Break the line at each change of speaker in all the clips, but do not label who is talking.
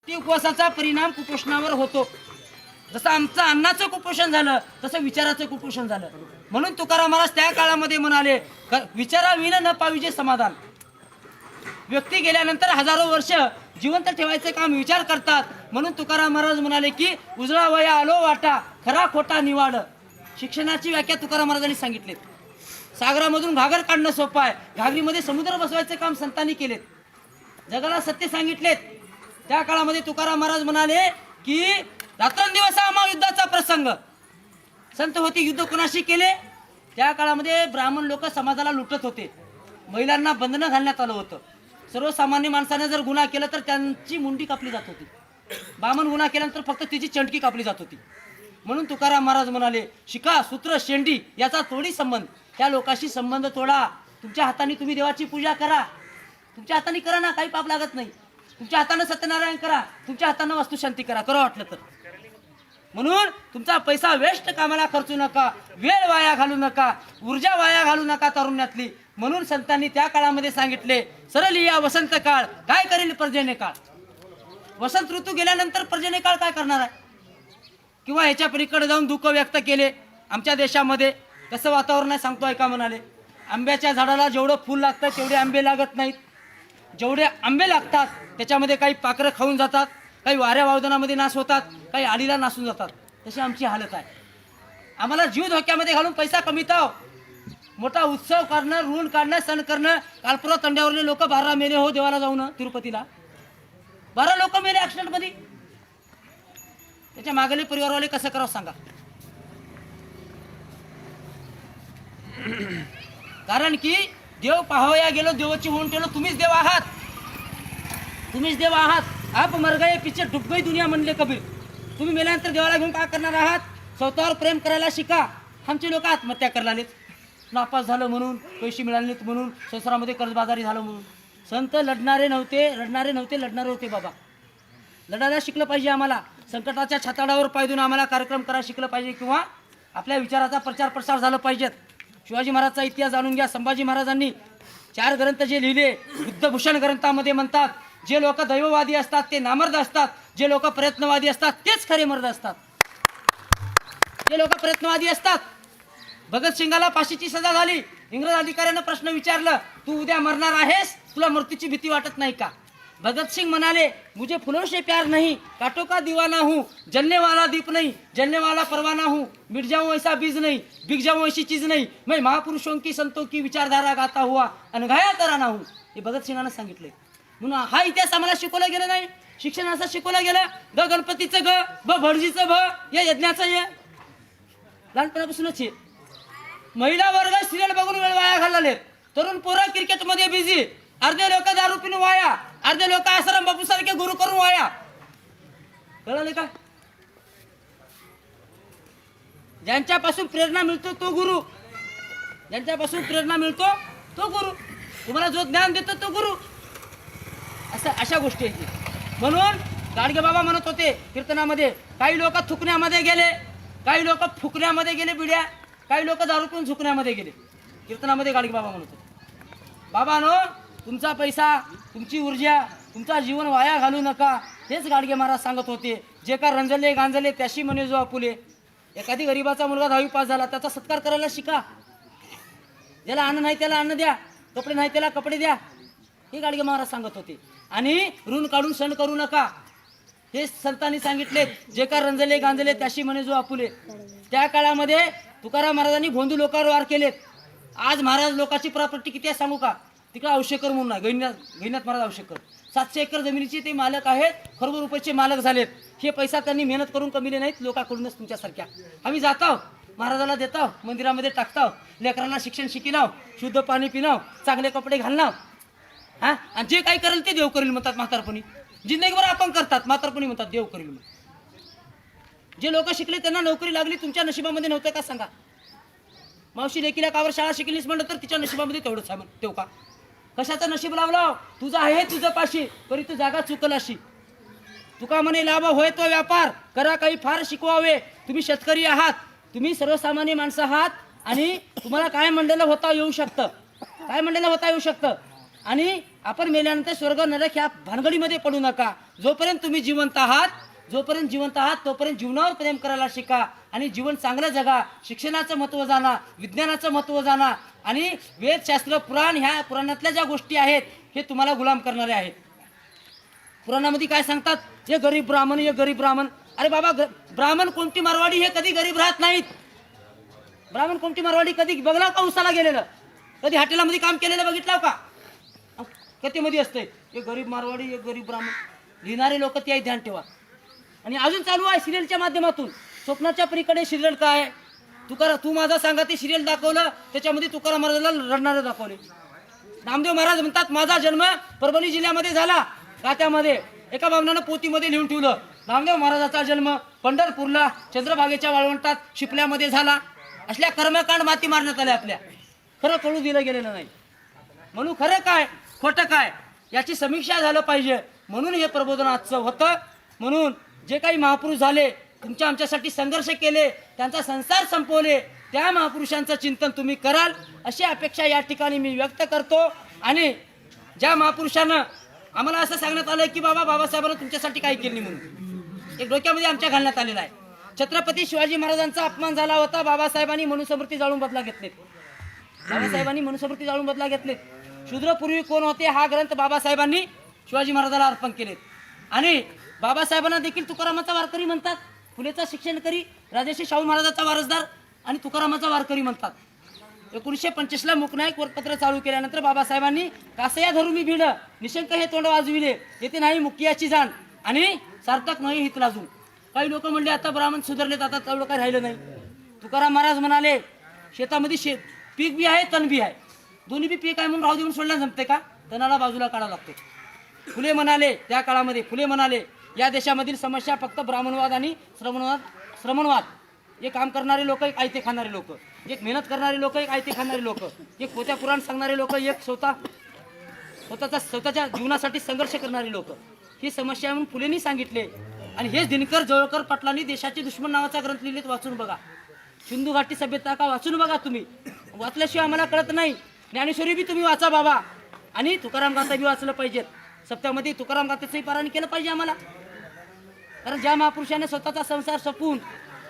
ती उपवासाचा परिणाम कुपोषणावर होतो. जसं आमचं अन्नाचं कुपोषण झालं तसं विचाराचं कुपोषण झालं. म्हणून तुकाराम महाराज त्या काळामध्ये म्हणाले, विचाराविन न पाविजे समाधान. व्यक्ती गेल्यानंतर हजारो वर्ष जिवंत ठेवायचं काम विचार करतात. म्हणून तुकाराम महाराज म्हणाले की उजळा वया आलो वाटा, खरा खोटा निवाड. शिक्षणाची व्याख्या तुकाराम महाराजांनी सांगितली. सागरामधून घागर काढणं सोपं आहे, घागरीमध्ये समुद्र बसवायचं काम संतांनी केलेत. जगाला सत्य सांगितलेत. त्या काळामध्ये तुकाराम महाराज म्हणाले की रात्रंदिवस हा महायुद्धाचा प्रसंग. संत होती, युद्ध कोणाशी केले? त्या काळामध्ये ब्राह्मण लोक समाजाला लुटत होते. महिलांना बंधनं घालण्यात आलं होतं. सर्वसामान्य माणसाने जर गुन्हा केला तर त्यांची मुंडी कापली जात होती. बामण गुन्हा केल्यानंतर फक्त तिची चंटकी कापली जात होती. म्हणून तुकाराम महाराज म्हणाले, शिका सूत्र शेंडी याचा तोडी संबंध. त्या लोकांशी संबंध तोडा. तुमच्या हाताने तुम्ही देवाची पूजा करा. तुमच्या हाताने करा ना, काही पाप लागत नाही. तुमच्या हाताने सत्यनारायण करा, तुमच्या हाताने वास्तुशांती करा, करा वाटलं तर. म्हणून तुमचा पैसा वेस्ट कामाला खर्चू नका, वेळ वाया घालू नका, ऊर्जा वाया घालू नका तरुण्यातली. म्हणून संतांनी त्या काळामध्ये सांगितले, सरळ या वसंत काळ काय करेल पर्जन्य काळ. वसंत ऋतू गेल्यानंतर पर्जन्य काळ काय करणार आहे? किंवा ह्याच्या पलीकडे जाऊन दुःख व्यक्त केले. आमच्या देशामध्ये कसं वातावरण आहे सांगतो ऐका. म्हणाले, आंब्याच्या झाडाला जेवढं फूल लागतं तेवढे आंबे लागत नाहीत. जेवढे आंबे लागतात त्याच्यामध्ये काही पाखरं खाऊन जातात, काही वाऱ्या वावदानामध्ये नाश होतात, काही आडीला नासून जातात. तशी आमची हालत आहे. आम्हाला जीव धोक्यामध्ये घालून पैसा कमीताव, मोठा उत्सव करणं, ऋण काढणं, सण करणं. कालपुरा तंड्यावरले लोक 12 मेले हो देवाला जाऊन तिरुपतीला. 12 लोक मेले ऍक्सिडेंट मध्ये. त्याच्या मागले परिवारवाले कसं करावं सांगा. कारण की देव पाहावया गेलो, देवाची होऊन ठेवलो. तुम्हीच देव आहात, तुम्हीच देव आहात. आप मर गए पीछे डूब गई दुनिया म्हणले कबीर. तुम्ही मेल्यानंतर देवाला घेऊन काय करणार आहात? स्वतःवर प्रेम करायला शिका. आमचे लोक आत्महत्या करायला, नापास झालं म्हणून, पैसे मिळाले नाहीत म्हणून, संसारामध्ये कर्जबाजारी झालं म्हणून. संत लढणारे नव्हते, रडणारे नव्हते, लढणारे होते बाबा. लढायला शिकलं पाहिजे आम्हाला. संकटाच्या छाताडावर पाय देऊन आम्हाला कार्यक्रम करायला शिकलं पाहिजे, किंवा आपल्या विचाराचा प्रचार प्रसार झाला पाहिजेत. शिवाजी महाराजचा इतिहास जाणून घ्या. संभाजी महाराजांनी 4 ग्रंथ जे लिहिले, बुद्धभूषण ग्रंथामध्ये म्हणतात, जे लोक दैववादी असतात ते नामर्द असतात, जे लोक प्रयत्नवादी असतात तेच खरे मर्द असतात. जे लोक प्रयत्नवादी असतात. भगतसिंगाला फाशीची सजा झाली. इंग्रज अधिकाऱ्यानं प्रश्न विचारला, तू उद्या मरणार आहेस, तुला मृत्यूची भीती वाटत नाही का? भगतसिंग म्हणाले, मुझे फूलों से प्यार नहीं, कांटों का दीवाना हूँ, जलने वाला दीप नहीं, जलने वाला परवाना हूँ, मिट जाऊं ऐसा बीज नहीं, बिक जाऊं ऐसी चीज नहीं, मैं महापुरुषों की संतों की विचारधारा गाता हुआ अनघाया तराना हूँ. हे भगतसिंगानं सांगितले. म्हणून हा इतिहास आम्हाला शिकवला गेला नाही. शिक्षण असं शिकवलं गेलं, ग गणपतीचं ग, ब भटजीचं भ, या यज्ञाचं ये. लहानपणापासूनच हे. महिला वर्ग सिरियल बघून वेळ वाया घालले. तरुण पोरं क्रिकेटमध्ये बिझी. अर्धे लोक दारू पिऊन वाया, अर्धे लोक आश्रम बापू सारखे गुरु करून वाया. कळले का? ज्यांच्यापासून प्रेरणा मिळतो तो गुरु, ज्यांच्यापासून प्रेरणा मिळतो तो गुरु, तुम्हाला जो ज्ञान देतो तो गुरु. असं अशा गोष्टी आहेत. म्हणून गाडगे बाबा म्हणत होते कीर्तनामध्ये, काही लोक थुकण्यामध्ये गेले, काही लोक फुकण्यामध्ये गेले बिड्या, काही लोक दारू पिऊन झुकण्यामध्ये गेले. कीर्तनामध्ये गाडगे बाबा म्हणत होते, बाबानो तुमचा पैसा, तुमची ऊर्जा, तुमचा जीवन वाया घालू नका. हेच गाडगे महाराज सांगत होते. जे का रंजले गांजले त्याशी म्हणे जो आपुले. एखादी गरीबाचा मुलगा 10वी पास झाला, त्याचा सत्कार करायला शिका. ज्याला अन्न नाही त्याला अन्न द्या, कपडे नाही त्याला कपडे द्या. हे गाडगे महाराज सांगत होते. आणि ऋण काढून सण करू नका, हे संतांनी सांगितले. जे का रंजले गांजले त्याशी म्हणे जो आपुले. त्या काळामध्ये तुकाराम महाराजांनी भोंदू लोकांवर वार केलेत. आज महाराज लोकांची प्रॉपर्टी किती आहे सांगू का? तिकडे औषेकर म्हणून आहे, गैनाथ महाराज औषेकर. 700 एकर जमिनीचे ते मालक आहेत, खरबो रुपयाचे मालक झालेत. हे पैसा त्यांनी मेहनत करून कमिले नाहीत, लोकांकडूनच तुमच्यासारख्या. आम्ही जातो महाराजाला देतो, मंदिरामध्ये टाकतो, लेकरांना शिक्षण शिकिनाव, शुद्ध पाणी पिनाव, चांगले कपडे घालनाव. हा, आणि जे काही करेल ते देव करेल म्हणतात म्हातारपणी. जिंदगीभर आपण करतात, म्हातारपणी म्हणतात देव करेल. जे लोक शिकले त्यांना नोकरी लागली, तुमच्या नशिबामध्ये नव्हतं का सांगा? मावशी लेकीला कावर शाळा शिकलीस म्हणलं तर तिच्या नशिबामध्ये तेवढंच आहे तेव का? कशाचं नशीब लावलं? तुझं आहे तुझं पाशी, तरी तू जागा चुकल अशी. तुका म्हणे लाभ होय तो व्यापार, करा काही फार शिकवावे. तुम्ही शेतकरी आहात, तुम्ही सर्वसामान्य माणसं आहात, आणि तुम्हाला काय म्हणलेलं होता येऊ शकतं, काय म्हणलेलं होता येऊ शकतं. आणि आपण मेल्यानंतर स्वर्ग नरक ह्या भानगडीमध्ये पडू नका. जोपर्यंत तुम्ही जिवंत आहात तोपर्यंत जीवनावर प्रेम करायला शिका आणि जीवन चांगलं जगा. शिक्षणाचं महत्त्व जाणा, विज्ञानाचं महत्त्व जाणा आणि वेदशास्त्र पुराण ह्या पुराणातल्या ज्या गोष्टी आहेत हे तुम्हाला गुलाम करणारे आहेत. पुराणामध्ये काय सांगतात? हे गरीब ब्राह्मण. अरे बाबा, ब्राह्मण कोणती मारवाडी हे कधी गरीब राहत नाहीत. ब्राह्मण कोणती मारवाडी कधी बघला का उसाला गेलेलं? कधी हॉटेलामध्ये काम केलेलं बघितलं का? कथेमध्ये असते हे गरीब मारवाडी, हे गरीब ब्राह्मण. लिहिणारे लोक ते ध्यान ठेवा. आणि अजून चालू आहे सिरियलच्या माध्यमातून. स्वप्नाच्या पलीकडे सिरियल काय? तू माझा सांगा ते सिरियल दाखवलं, त्याच्यामध्ये तुकाराम महाराजाला रडणारं दाखवले. नामदेव महाराज म्हणतात माझा जन्म परभणी जिल्ह्यामध्ये झाला. गात्यामध्ये एका बामणानं पोतीमध्ये लिहून ठेवलं, नामदेव महाराजाचा जन्म पंढरपूरला चंद्रभागेच्या वाळवंटात शिपल्यामध्ये झाला. असल्या कर्मकांड माती मारण्यात आल्या आपल्या. खरं कळू दिलं गेलेलं नाही. म्हणून खरं काय खोटं काय याची समीक्षा झालं पाहिजे. म्हणून हे प्रबोधन आजचं होतं. म्हणून जे काही महापुरुष झाले, तुमच्या आमच्यासाठी संघर्ष केले, त्यांचा संसार संपवले, त्या महापुरुषांचं चिंतन तुम्ही कराल अशी अपेक्षा या ठिकाणी मी व्यक्त करतो. आणि ज्या महापुरुषानं आम्हाला असं सांगण्यात आलं की बाबासाहेबांना तुमच्यासाठी काही केली म्हणून एक डोक्यामध्ये आमच्या घालण्यात आलेला आहे. छत्रपती शिवाजी महाराजांचा अपमान झाला होता, बाबासाहेबांनी मनुस्मृती जाळून बदला घेतलेत. शूद्रपूर्वी कोण होते हा ग्रंथ बाबासाहेबांनी शिवाजी महाराजाला अर्पण केलेत. आणि बाबासाहेबांना देखील तुकारामाचा वारकरी म्हणतात, फुलेचा शिक्षणकरी, राजर्षी शाहू महाराजांचा वारसदार आणि तुकारामाचा वारकरी म्हणतात. 1925ला मुकनायक वरपत्र चालू केल्यानंतर बाबासाहेबांनी कासया धरू मी भिड, निशंक हे तोंड वाजविले, येथे नाही मुकियाची जाण आणि सार्थक नाही हित लाजून. काही लोक म्हणले आता ब्राह्मण सुधारलेत, आता तेवढं काही राहिलं नाही. तुकाराम महाराज म्हणाले शेतामध्ये पीक बी आहे तण बी आहे, दोन्ही बी पीक आहे म्हणून राहू देऊन सोडण्यास जमते का? तणाला बाजूला काढावं लागते. फुले म्हणाले त्या काळामध्ये या देशामधील समस्या फक्त ब्राह्मणवाद आणि श्रमणवाद. एक काम करणारे लोक, एक आयते खाणारे लोक, एक मेहनत करणारे लोक, एक आयते खाणारे लोक, एक पोत्या पुराण सांगणारे लोक, एक स्वतःच्या जीवनासाठी संघर्ष करणारे लोक, ही समस्या म्हणून फुलेंनी सांगितले. आणि हेच दिनकर जवळकर पाटलांनी देशाचे दुश्मन नावाचा ग्रंथ लिहिलेत, वाचून बघा. सिंधू घाटी सभ्यता का वाचून बघा. तुम्ही वाचल्याशिवाय आम्हाला कळत नाही. ज्ञानेश्वरी बी तुम्ही वाचा बाबा. आणि तुकाराम गाथा बी वाचलं पाहिजेत. सप्त्यामध्ये तुकाराम गाथेचंही पारायण केलं पाहिजे आम्हाला. कारण ज्या महापुरुषाने स्वतःचा संसार संपवून,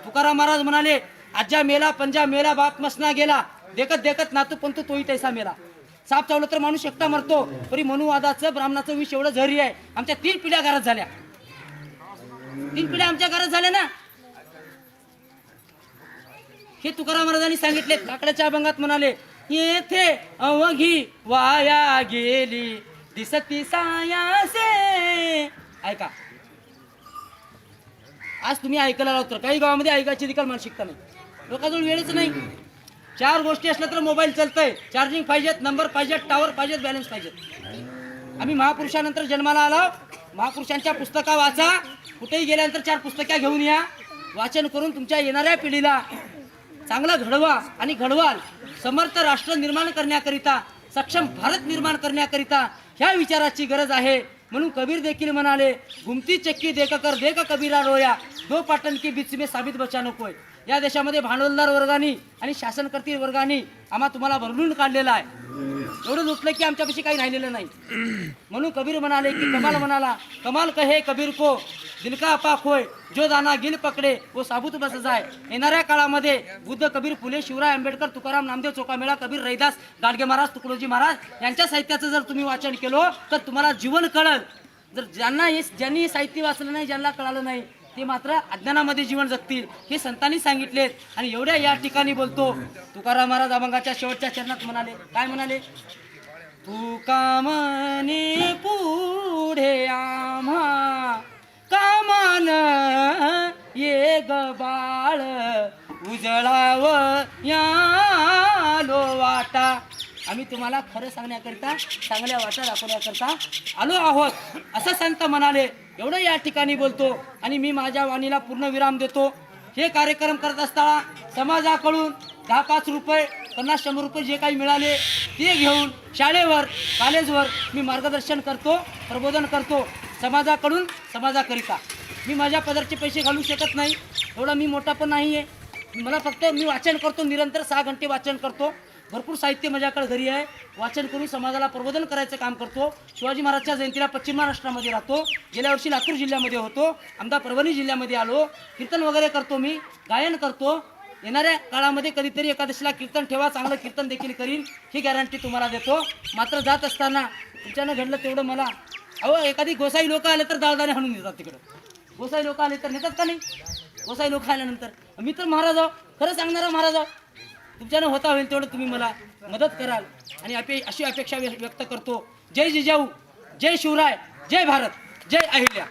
तुकाराम महाराज म्हणाले आज्या मेला पंजा मेला बाप मसना गेला, देखत देखत नातू पंतू तोही तैसा मेला. साप चावलं तर माणूस एकटा मरतो, तरी मनुवादाचं ब्राह्मणाचं विष एवढं झरी आहे. आमच्या 3 पिढ्या घरात झाल्या. 3 पिढ्या आमच्या घरात झाल्या ना. हे तुकाराम महाराजांनी सांगितले. काकड्याच्या अभंगात म्हणाले येथे अवघी वाया गेली दिसती सायासे. ऐका, आज तुम्ही ऐकायला लावतो. काही गावामध्ये ऐकायची देखील मानसिकता नाही. लोकांजवळ वेळच नाही. 4 गोष्टी असल्या तर मोबाईल चालतंय, चार्जिंग पाहिजेत, नंबर पाहिजेत, टावर पाहिजेत, बॅलन्स पाहिजेत. आम्ही महापुरुषानंतर जन्माला आलो. महापुरुषांच्या पुस्तका वाचा. कुठेही गेल्यानंतर 4 पुस्तकं घेऊन या. वाचन करून तुमच्या येणाऱ्या पिढीला चांगलं घडवा आणि घडवाल. समर्थ राष्ट्र निर्माण करण्याकरिता, सक्षम भारत निर्माण करण्याकरिता ह्या विचाराची गरज आहे. म्हणून कबीर देखील म्हणाले घुमती चक्की देकर देख कबीरा रोया, 2 पाटण की बीच में साबित बचा नकोय. या देशामध्ये भांडवलदार वर्गाने आणि शासनकर्ती वर्गाने आम्हा तुम्हाला भरलून काढलेला आहे. एवढं लुटलं की आमच्यापाशी काही राहिलेलं नाही. म्हणून कबीर म्हणाले की कमाल म्हणाला कमाल कहे कबीर को दिल का अपाक होय, जो दाना गिल पकडे वो साबूत बस जाय. येणाऱ्या काळामध्ये बुद्ध, कबीर, फुले, शिवराय, आंबेडकर, तुकाराम, नामदेव, चोखामेळा, कबीर, रैदास, गाडगे महाराज, तुकडोजी महाराज यांच्या साहित्याचं जर तुम्ही वाचन केलं तर तुम्हाला जीवन कळल. जर ज्यांनी साहित्य वाचलं नाही, ज्यांना कळालं नाही, ते मात्र अज्ञानामध्ये जीवन जगतील. हे संतांनी सांगितलेत. आणि एवढ्या या ठिकाणी बोलतो. तुकाराम महाराज अभंगाच्या शेवटच्या चरणात म्हणाले, काय म्हणाले? तुका म्हणे पुढे आम्हा कामान ये ग बाळ, उजळाव यालो वाटा. आम्ही तुम्हाला खरं सांगण्याकरिता, चांगल्या वाटा दाखवण्याकरिता आलो आहोत असं संत म्हणाले. एवढं या ठिकाणी बोलतो. आणि मी माझ्या वाणीला पूर्ण विराम देतो. हे कार्यक्रम करत असताना समाजाकडून 10-5 रुपये, 50-100 रुपये जे काही मिळाले ते घेऊन शाळेवर, कॉलेजवर मी मार्गदर्शन करतो, प्रबोधन करतो. समाजाकडून समाजाकरिता मी माझ्या पदरचे पैसे घालू शकत नाही. एवढा मी मोठा पण नाही आहे. मला फक्त मी वाचन करतो, निरंतर 6 घंटे वाचन करतो. भरपूर साहित्य माझ्याकडे घरी आहे. वाचन करून समाजाला प्रबोधन करायचं काम करतो. शिवाजी महाराजच्या जयंतीला पश्चिम महाराष्ट्रामध्ये राहतो. गेल्या वर्षी लातूर जिल्ह्यामध्ये होतो. आमदा परभणी जिल्ह्यामध्ये आलो. कीर्तन वगैरे करतो, मी गायन करतो. येणाऱ्या काळामध्ये कधीतरी एकादशीला कीर्तन ठेवा, चांगलं कीर्तन देखील करीन, ही गॅरंटी तुम्हाला देतो. मात्र जात असताना तुमच्यानं घडलं तेवढं मला, अहो एखादी गोसाई लोक आले तर दाळदाणे हाणून देतात तिकडं. गोसाई लोक आले तर नेतात का नाही? गोसाई लोक आल्यानंतर मी तर महाराज आहो, खरं सांगणारा महाराज आहो. तुमच्यानं होता होईल तेवढं तुम्ही मला मदत कराल आणि अशी अपेक्षा व्यक्त करतो. जय जिजाऊ, जय शिवराय, जय भारत, जय अहिल्या.